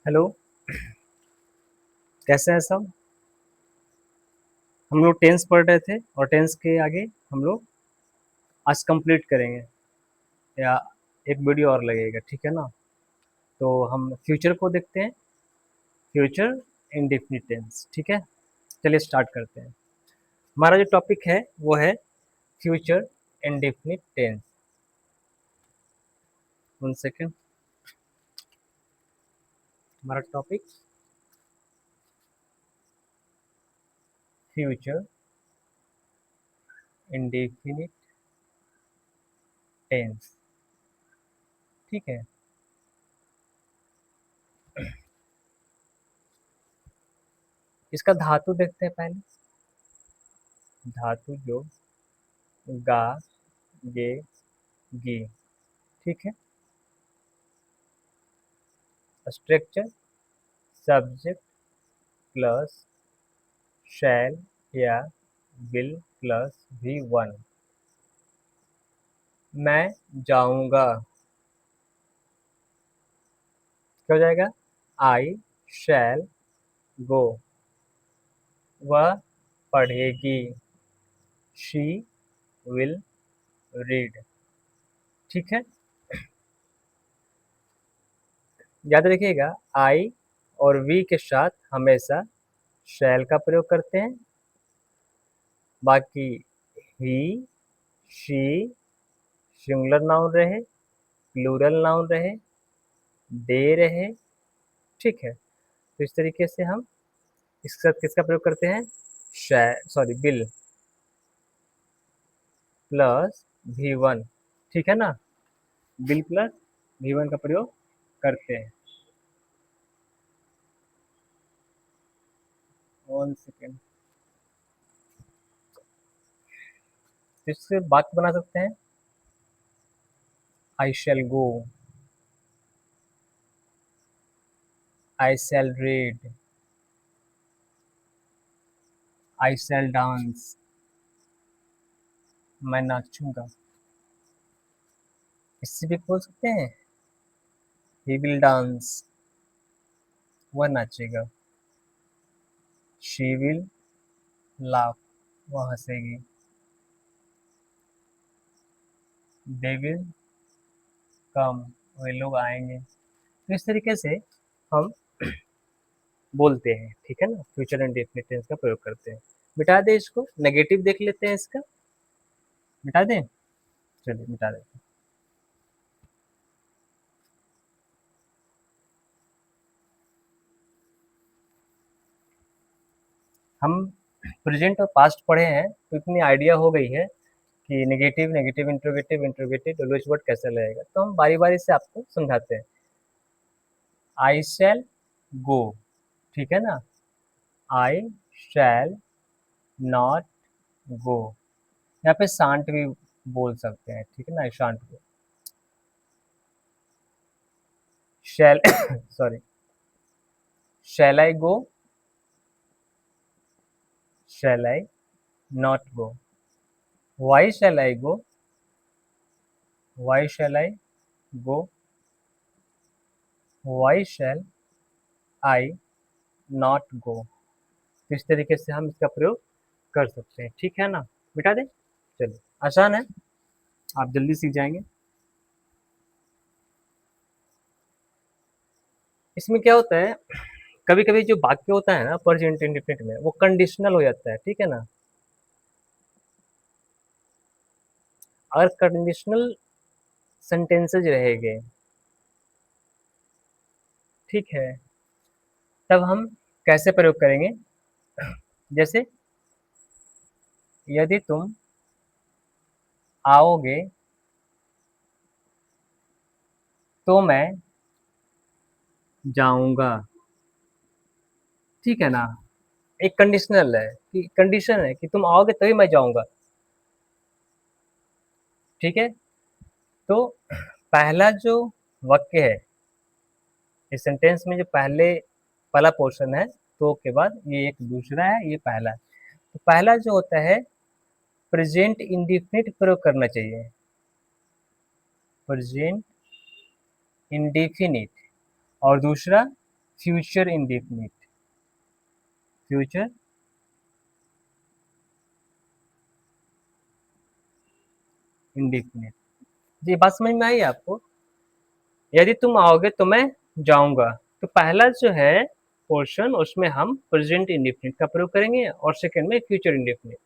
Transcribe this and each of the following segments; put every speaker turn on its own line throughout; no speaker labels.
Hello. कैसे हैं सब? हम लोग टेंस पढ़ रहे थे और टेंस के आगे हम लोग आज कंप्लीट करेंगे या एक वीडियो और लगेगा, ठीक है ना? तो हम फ्यूचर को देखते हैं। फ्यूचर इंडेफिनिट टेंस, ठीक है। चलिए स्टार्ट करते हैं। हमारा जो टॉपिक है वो है फ्यूचर इंडेफिनिट टेंस। 1 सेकेंड। हमारा टॉपिक फ्यूचर इंडेफिनिट टेंस, ठीक है। इसका धातु देखते हैं पहले। धातु जो गा, गे, गी, ठीक है। स्ट्रक्चर सब्जेक्ट प्लस शैल या विल प्लस V1। मैं जाऊंगा, क्या हो जाएगा? आई शैल गो। वह पढ़ेगी, शी विल रीड, ठीक है। याद रखिएगा, आई और वी के साथ हमेशा शैल का प्रयोग करते हैं। बाकी ही, शी सिंगुलर नाउन रहे, प्लूरल नाउन रहे, दे रहे, ठीक है। तो इस तरीके से हम इसके साथ किसका प्रयोग करते हैं? सॉरी, विल प्लस V1, ठीक है ना। विल प्लस V1 का प्रयोग करते हैं। 1 सेकेंड। इससे वाक्य बना सकते हैं। आई shall go, I shall read, I shall dance, मैं नाचूंगा। इससे भी बोल सकते हैं ही विल डांस, वह नाचेगा। शी विल लाफ, वह हंसेगी। दे विल कम, वे लोग आएंगे। तो इस तरीके से हम बोलते हैं, ठीक है ना। फ्यूचर एंड डेफिनेट टेंस का प्रयोग करते हैं। मिटा दें इसको, नेगेटिव देख लेते हैं इसका। मिटा दें, चलिए मिटा देते हैं। हम प्रेजेंट और पास्ट पढ़े हैं तो इतनी आइडिया हो गई है कि negative negative interrogative interrogative WH word कैसे लगेगा। तो हम बारी बारी से आपको समझाते हैं। आई शैल गो, ठीक है ना। आई शैल नॉट गो, यहाँ पे शांट भी बोल सकते हैं, ठीक है ना। Shan't go, shall sorry, shall I go, shall I not go. Why shall I go, why shall I go, why shall I not go. तो इस तरीके से हम इसका प्रयोग कर सकते हैं, ठीक है ना। मिटा दें, चलिए आसान है, आप जल्दी सीख जाएंगे। इसमें क्या होता है, कभी कभी जो वाक्य होता है ना प्रेजेंट इंडेफिनिट में, वो कंडीशनल हो जाता है, ठीक है ना। अगर कंडीशनल सेंटेंसेज रहेंगे, ठीक है, तब हम कैसे प्रयोग करेंगे? जैसे यदि तुम आओगे तो मैं जाऊंगा, ठीक है ना। एक कंडीशनल है कि कंडीशन है कि तुम आओगे तभी मैं जाऊंगा, ठीक है। तो पहला जो वाक्य है इस सेंटेंस में, जो पहला पोर्शन है, तो के बाद ये एक दूसरा है, ये पहला है। तो पहला जो होता है प्रेजेंट इंडिफिनिट प्रयोग करना चाहिए, प्रेजेंट इंडिफिनिट। और दूसरा फ्यूचर इंडेफिनिट, फ्यूचर इंडेफिनिट। जी बात समझ में आई आपको? यदि तुम आओगे तो मैं जाऊंगा, तो पहला जो है पोर्शन उसमें हम प्रेजेंट इंडेफिनिट का प्रयोग करेंगे और सेकंड में future indefinite.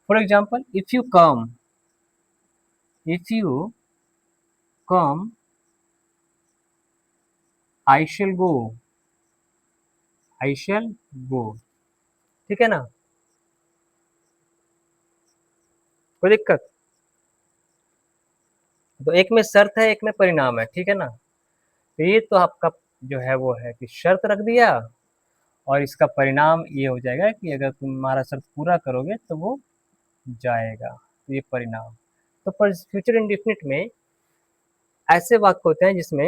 For example, if you come I shall go, I shall go, ठीक है ना, कोई दिक्कत? तो एक में शर्त है, एक में परिणाम है, ठीक है ना। तो ये तो आपका जो है वो है कि शर्त रख दिया, और इसका परिणाम ये हो जाएगा कि अगर तुम हमारा शर्त पूरा करोगे तो वो जाएगा, तो ये परिणाम। तो पर फ्यूचर इंडेफिनिट में ऐसे वाक्य होते हैं जिसमें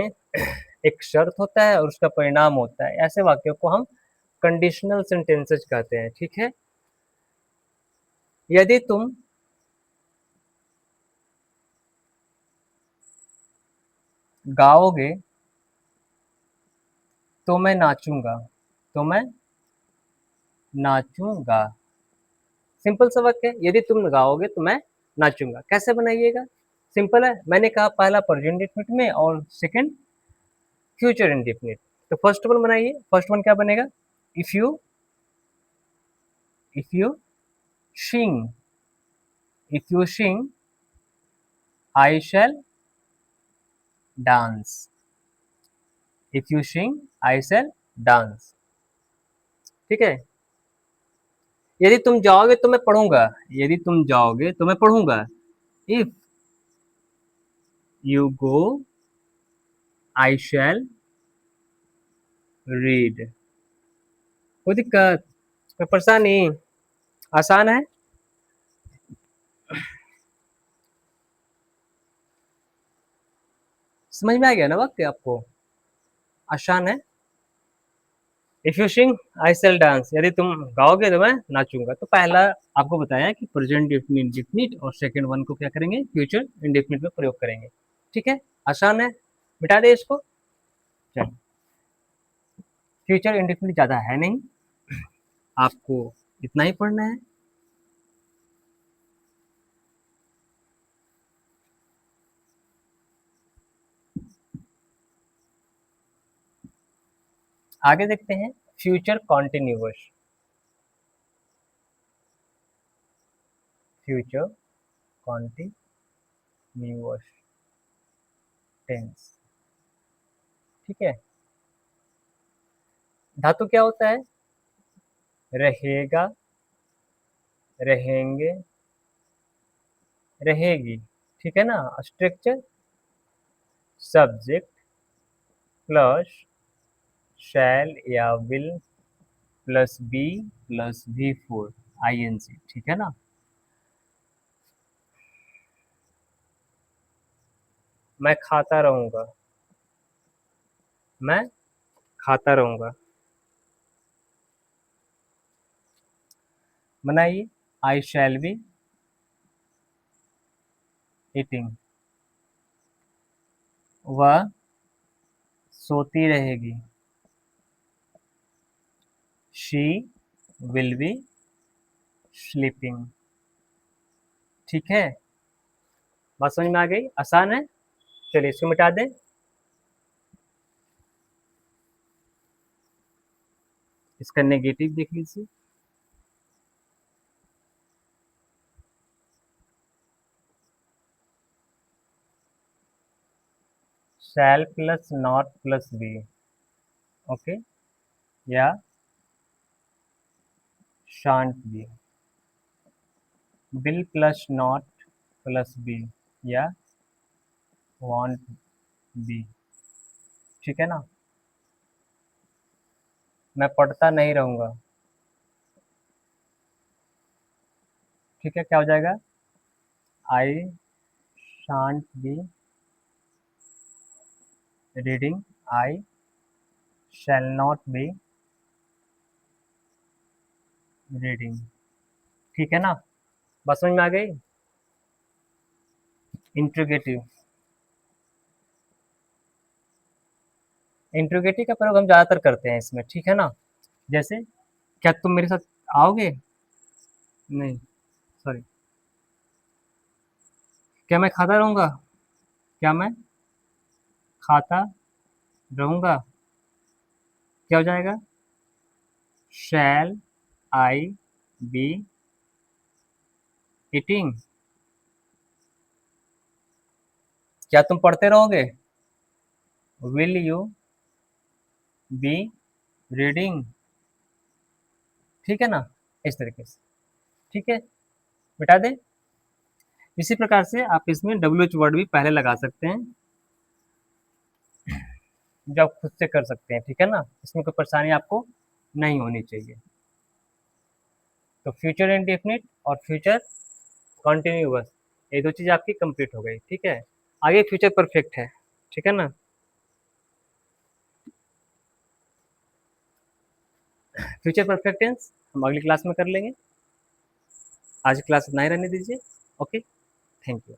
एक शर्त होता है और उसका परिणाम होता है, ऐसे वाक्यों को हम कंडीशनल सेंटेंसेस कहते हैं, ठीक है। यदि तुम गाओगे तो मैं नाचूंगा, तो मैं नाचूंगा, सिंपल सा वाक्य है। यदि तुम गाओगे तो मैं नाचूंगा, कैसे बनाइएगा? सिंपल है, मैंने कहा पहला प्रेजेंट इंडेफिनिट में और सेकंड फ्यूचर इंडेफिनिट। तो फर्स्ट वन बनाइए, फर्स्ट वन क्या बनेगा? If you if you sing, if you sing I shall dance, if you sing I shall dance, ठीक है। यदि तुम जाओगे तो मैं पढ़ूंगा, यदि तुम जाओगे तो मैं पढ़ूंगा, if you go I shall read. कोई दिक्कत, कोई परेशानी? आसान है। समझ में आ गया ना वाक्य आपको? आसान है। If you sing I shall dance, यदि तुम गाओगे तो मैं नाचूंगा। तो पहला आपको बताया कि प्रेजेंट इंडेफिनिट और सेकंड वन को क्या करेंगे? फ्यूचर इंडेफिनिट में प्रयोग करेंगे, ठीक है। आसान है, मिटा दे इसको। चलो, फ्यूचर इंडेफिनिट ज्यादा है नहीं, आपको इतना ही पढ़ना है। आगे देखते हैं future continuous, future continuous tense, ठीक है। धातु क्या होता है? रहेगा, रहेंगे, रहेगी, ठीक है ना। स्ट्रक्चर सब्जेक्ट प्लस शैल या will plus be plus V4 ING, ठीक है ना। मैं खाता रहूंगा, मैं खाता रहूंगा, बनाइए आई शैल बी ईटिंग, वह सोती रहेगी, शी विल बी स्लीपिंग, ठीक है। बात समझ में आ गई? आसान है। चलिए इसको मिटा दें। इसका नेगेटिव देख लीजिए, shall plus not plus be, okay, या shan't be, will plus not plus be, या वांट बी, ठीक है ना। मैं पढ़ता नहीं रहूंगा, ठीक है, क्या हो जाएगा? I shan't be reading, I shall not be reading, ठीक है ना। बस समझ में आ गई। इंट्रोगेटिव, इंट्रोगेटिव का प्रयोग हम ज़्यादातर करते हैं इसमें, ठीक है ना? जैसे, क्या तुम मेरे साथ आओगे? नहीं, सॉरी। क्या मैं खाता रहूँगा? क्या मैं खाता रहूँगा? क्या हो जाएगा? Shall I be eating? क्या तुम पढ़ते रहोगे? Will you be reading? ठीक है ना? इस तरीके से, ठीक है? मिटा दें? इसी प्रकार से आप इसमें WH वर्ड भी पहले लगा सकते हैं, जो आप खुद से कर सकते हैं, ठीक है ना? इसमें कोई परेशानी आपको नहीं होनी चाहिए। तो फ्यूचर इंडेफिनिट और फ्यूचर कॉन्टिन्यूअस, ये दो चीज़ आपकी कंप्लीट हो गई, ठीक है? आगे फ्यूचर परफेक्ट है, ठीक है ना? फ्यूचर परफेक्ट टेंस हम अगली क्लास में कर लेंगे। आज क्लास इतना ही रहने दीजिए। Okay, thank you.